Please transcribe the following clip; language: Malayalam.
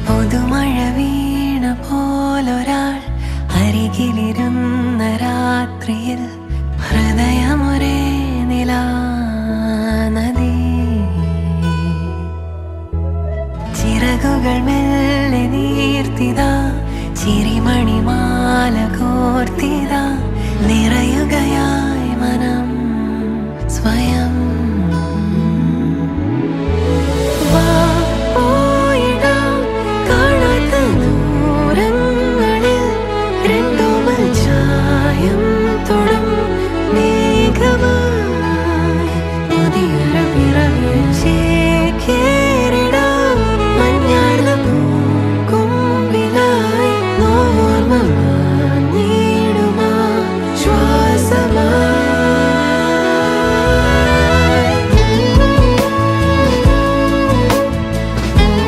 പുതുമഴ വീണ പോലൊരാൾ അരികിലിരുന്ന രാത്രിയിൽ ഹൃദയമൊരേ നിലാനദി. ചിറകുകൾ മെല്ലെ നീർത്തിതാ, ചിരിമണിമാല കോർത്തിതാ, നിറയുകയായി മനം